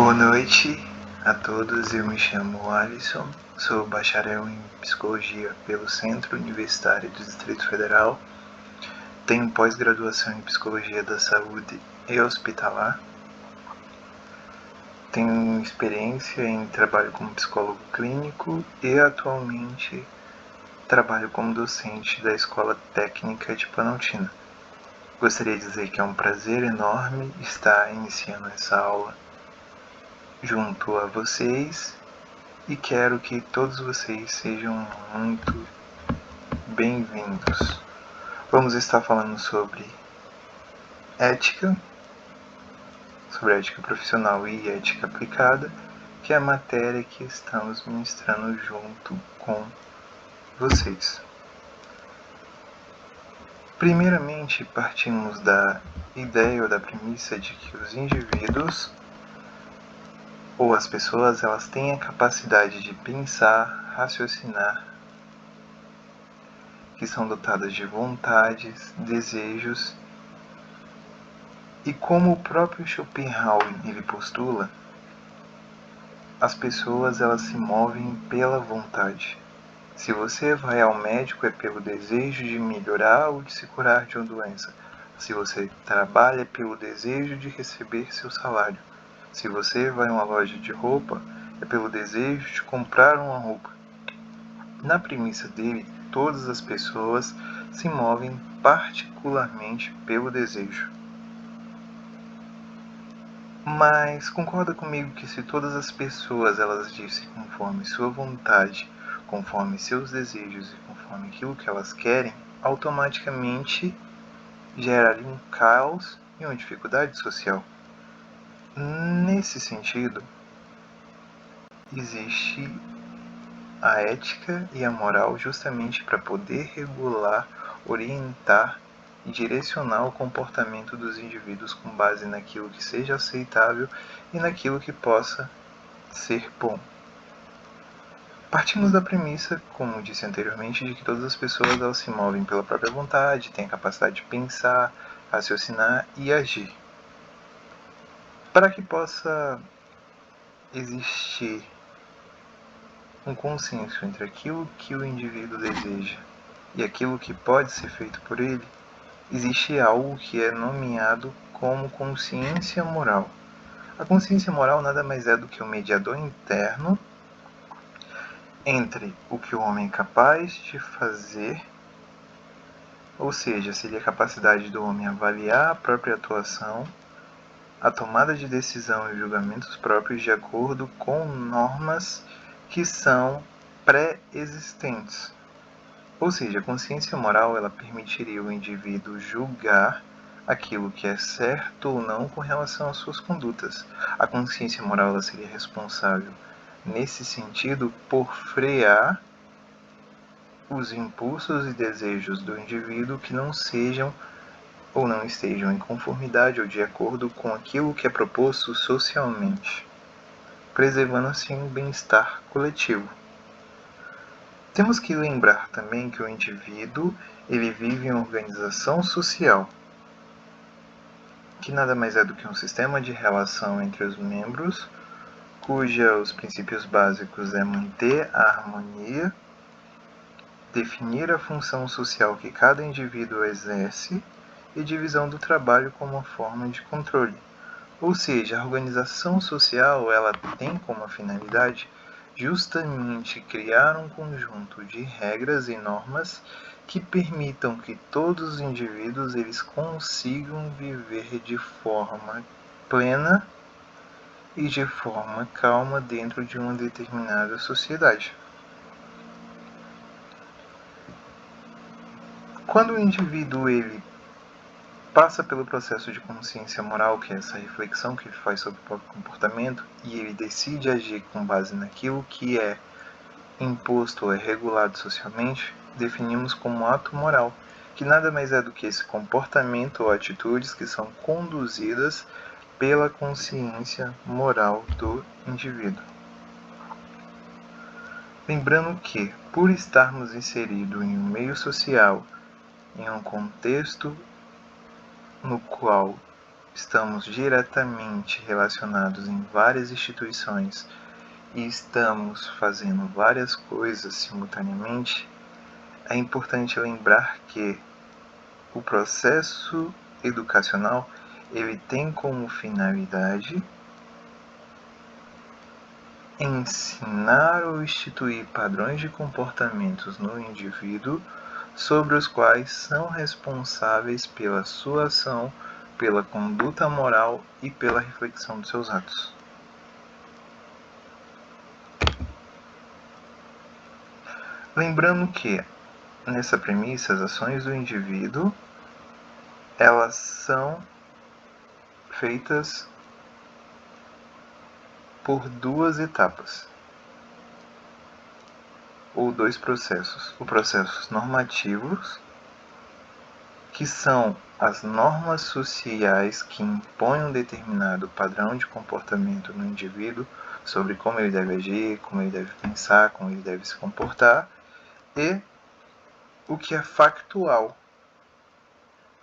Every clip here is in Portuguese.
Boa noite a todos, eu me chamo Alisson, sou bacharel em Psicologia pelo Centro Universitário do Distrito Federal, tenho pós-graduação em Psicologia da Saúde e Hospitalar, tenho experiência em trabalho como psicólogo clínico e atualmente trabalho como docente da Escola Técnica de Planaltina. Gostaria de dizer que é um prazer enorme estar iniciando essa aula junto a vocês e quero que todos vocês sejam muito bem-vindos. Vamos estar falando sobre ética profissional e ética aplicada, que é a matéria que estamos ministrando junto com vocês. Primeiramente, partimos da ideia ou da premissa de que os indivíduos ou as pessoas, elas têm a capacidade de pensar, raciocinar, que são dotadas de vontades, desejos, e como o próprio Schopenhauer ele postula, as pessoas elas se movem pela vontade. Se você vai ao médico é pelo desejo de melhorar ou de se curar de uma doença. Se você trabalha é pelo desejo de receber seu salário. Se você vai a uma loja de roupa é pelo desejo de comprar uma roupa. Na premissa dele, todas as pessoas se movem particularmente pelo desejo. Mas concorda comigo que se todas as pessoas elas agissem conforme sua vontade, conforme seus desejos e conforme aquilo que elas querem, automaticamente geraria um caos e uma dificuldade social? Nesse sentido, existe a ética e a moral justamente para poder regular, orientar e direcionar o comportamento dos indivíduos com base naquilo que seja aceitável e naquilo que possa ser bom. Partimos da premissa, como disse anteriormente, de que todas as pessoas elas se movem pela própria vontade, têm a capacidade de pensar, raciocinar e agir. Para que possa existir um consenso entre aquilo que o indivíduo deseja e aquilo que pode ser feito por ele, existe algo que é nomeado como consciência moral. A consciência moral nada mais é do que um mediador interno entre o que o homem é capaz de fazer, ou seja, seria a capacidade do homem avaliar a própria atuação, a tomada de decisão e julgamentos próprios de acordo com normas que são pré-existentes. Ou seja, a consciência moral ela permitiria ao indivíduo julgar aquilo que é certo ou não com relação às suas condutas. A consciência moral ela seria responsável, nesse sentido, por frear os impulsos e desejos do indivíduo que não sejam ou não estejam em conformidade ou de acordo com aquilo que é proposto socialmente, preservando assim o bem-estar coletivo. Temos que lembrar também que o indivíduo ele vive em uma organização social, que nada mais é do que um sistema de relação entre os membros, cujos princípios básicos é manter a harmonia, definir a função social que cada indivíduo exerce e divisão do trabalho como uma forma de controle. Ou seja, a organização social ela tem como finalidade justamente criar um conjunto de regras e normas que permitam que todos os indivíduos eles consigam viver de forma plena e de forma calma dentro de uma determinada sociedade. Quando o indivíduo ele passa pelo processo de consciência moral, que é essa reflexão que ele faz sobre o próprio comportamento, e ele decide agir com base naquilo que é imposto ou é regulado socialmente, definimos como ato moral, que nada mais é do que esse comportamento ou atitudes que são conduzidas pela consciência moral do indivíduo. Lembrando que, por estarmos inseridos em um meio social, em um contexto no qual estamos diretamente relacionados em várias instituições e estamos fazendo várias coisas simultaneamente, é importante lembrar que o processo educacional ele tem como finalidade ensinar ou instituir padrões de comportamentos no indivíduo sobre os quais são responsáveis pela sua ação, pela conduta moral e pela reflexão dos seus atos. Lembrando que, nessa premissa, as ações do indivíduo elas são feitas por duas etapas, ou dois processos. Os processos normativos, que são as normas sociais que impõem um determinado padrão de comportamento no indivíduo sobre como ele deve agir, como ele deve pensar, como ele deve se comportar, e o que é factual,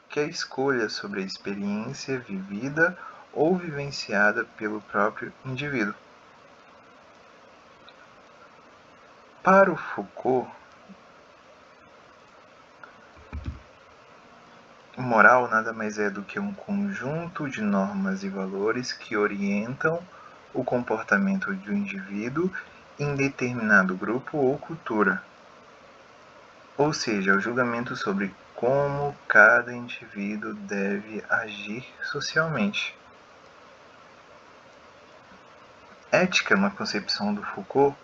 que é a escolha sobre a experiência vivida ou vivenciada pelo próprio indivíduo. Para o Foucault, moral nada mais é do que um conjunto de normas e valores que orientam o comportamento do indivíduo em determinado grupo ou cultura. Ou seja, o julgamento sobre como cada indivíduo deve agir socialmente. Ética, na concepção do Foucault,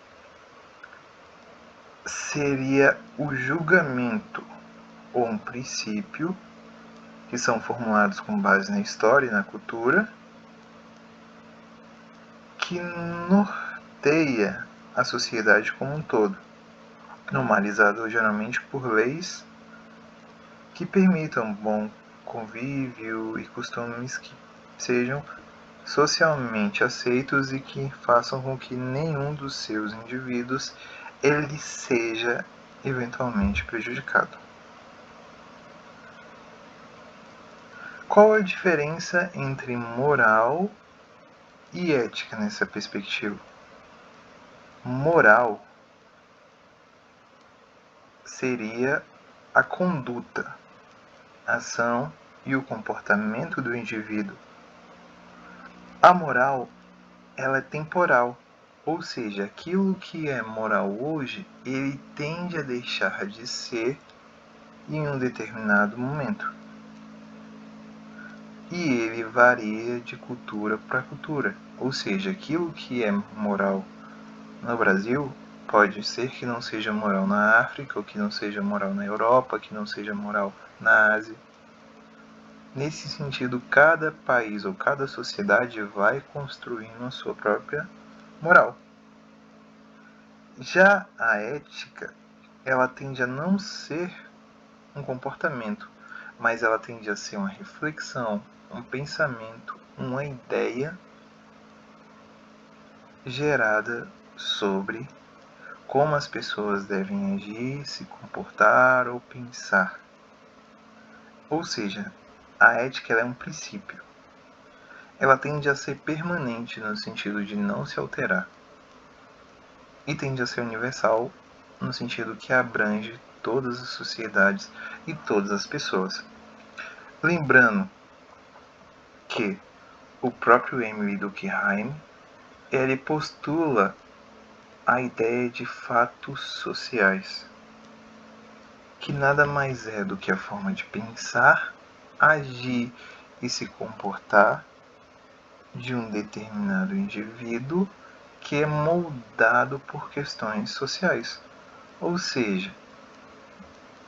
seria o julgamento ou um princípio que são formulados com base na história e na cultura, que norteia a sociedade como um todo, normalizado geralmente por leis que permitam bom convívio e costumes que sejam socialmente aceitos e que façam com que nenhum dos seus indivíduos ele seja eventualmente prejudicado. Qual a diferença entre moral e ética nessa perspectiva? Moral seria a conduta, a ação e o comportamento do indivíduo. A moral, ela é temporal, ou seja, aquilo que é moral hoje, ele tende a deixar de ser em um determinado momento. E ele varia de cultura para cultura, ou seja, aquilo que é moral no Brasil pode ser que não seja moral na África, ou que não seja moral na Europa, que não seja moral na Ásia. Nesse sentido, cada país ou cada sociedade vai construindo a sua própria moral. Já a ética, ela tende a não ser um comportamento, mas ela tende a ser uma reflexão, um pensamento, uma ideia gerada sobre como as pessoas devem agir, se comportar ou pensar. Ou seja, a ética é um princípio. Ela tende a ser permanente no sentido de não se alterar. E tende a ser universal no sentido que abrange todas as sociedades e todas as pessoas. Lembrando que o próprio Emile Durkheim ele postula a ideia de fatos sociais, que nada mais é do que a forma de pensar, agir e se comportar de um determinado indivíduo que é moldado por questões sociais. Ou seja,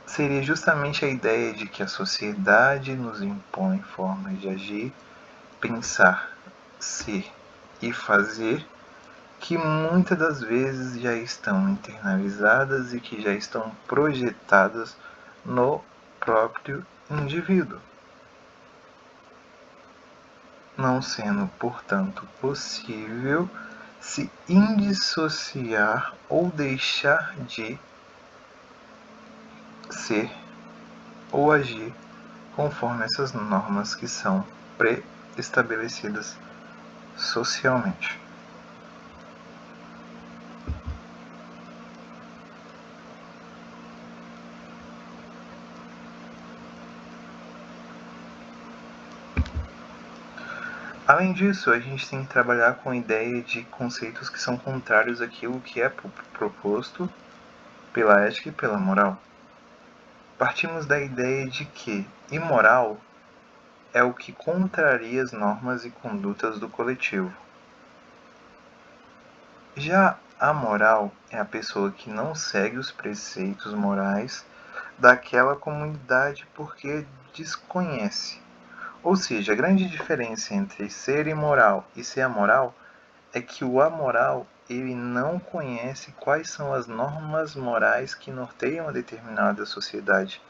seria justamente a ideia de que a sociedade nos impõe formas de agir, pensar, ser e fazer que muitas das vezes já estão internalizadas e que já estão projetadas no próprio indivíduo, não sendo, portanto, possível se indissociar ou deixar de ser ou agir conforme essas normas que são estabelecidas socialmente. Além disso, a gente tem que trabalhar com a ideia de conceitos que são contrários àquilo que é proposto pela ética e pela moral. Partimos da ideia de que imoral é o que contraria as normas e condutas do coletivo. Já amoral é a pessoa que não segue os preceitos morais daquela comunidade porque desconhece. Ou seja, a grande diferença entre ser imoral e ser amoral é que o amoral ele não conhece quais são as normas morais que norteiam a determinada sociedade.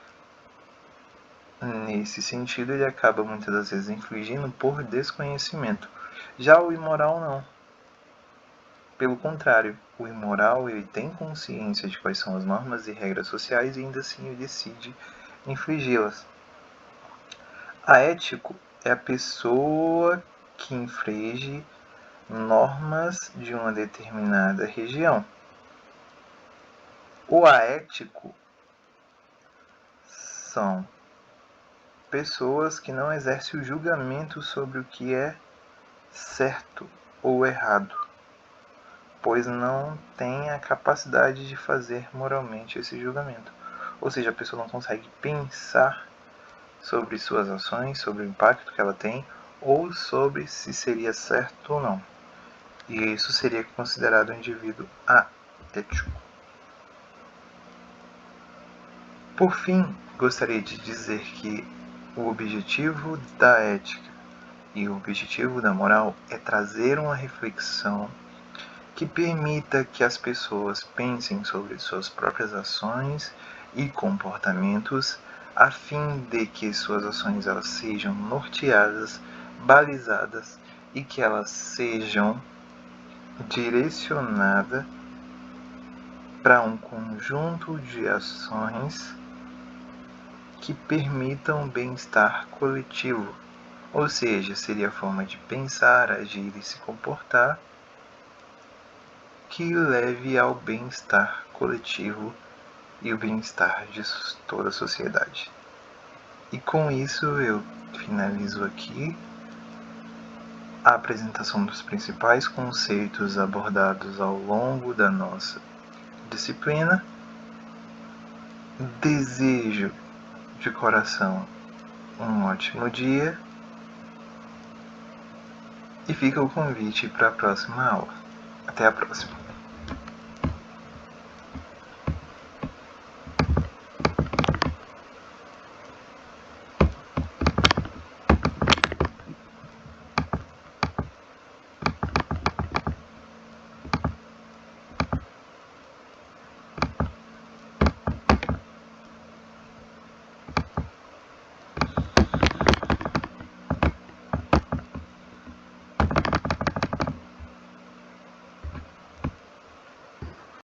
Nesse sentido, ele acaba muitas das vezes infligindo por desconhecimento. Já o imoral não. Pelo contrário, o imoral ele tem consciência de quais são as normas e regras sociais e ainda assim ele decide infligi-las. A ético é a pessoa que infringe normas de uma determinada região. O aético são pessoas que não exercem o julgamento sobre o que é certo ou errado, pois não tem a capacidade de fazer moralmente esse julgamento. Ou seja, a pessoa não consegue pensar sobre suas ações, sobre o impacto que ela tem, ou sobre se seria certo ou não. E isso seria considerado um indivíduo aético. Por fim, gostaria de dizer que o objetivo da ética e o objetivo da moral é trazer uma reflexão que permita que as pessoas pensem sobre suas próprias ações e comportamentos, a fim de que suas ações elas sejam norteadas, balizadas e que elas sejam direcionadas para um conjunto de ações que permitam o bem-estar coletivo, ou seja, seria a forma de pensar, agir e se comportar que leve ao bem-estar coletivo e o bem-estar de toda a sociedade. E com isso eu finalizo aqui a apresentação dos principais conceitos abordados ao longo da nossa disciplina. Desejo de coração um ótimo dia e fica o convite para a próxima aula. Até a próxima!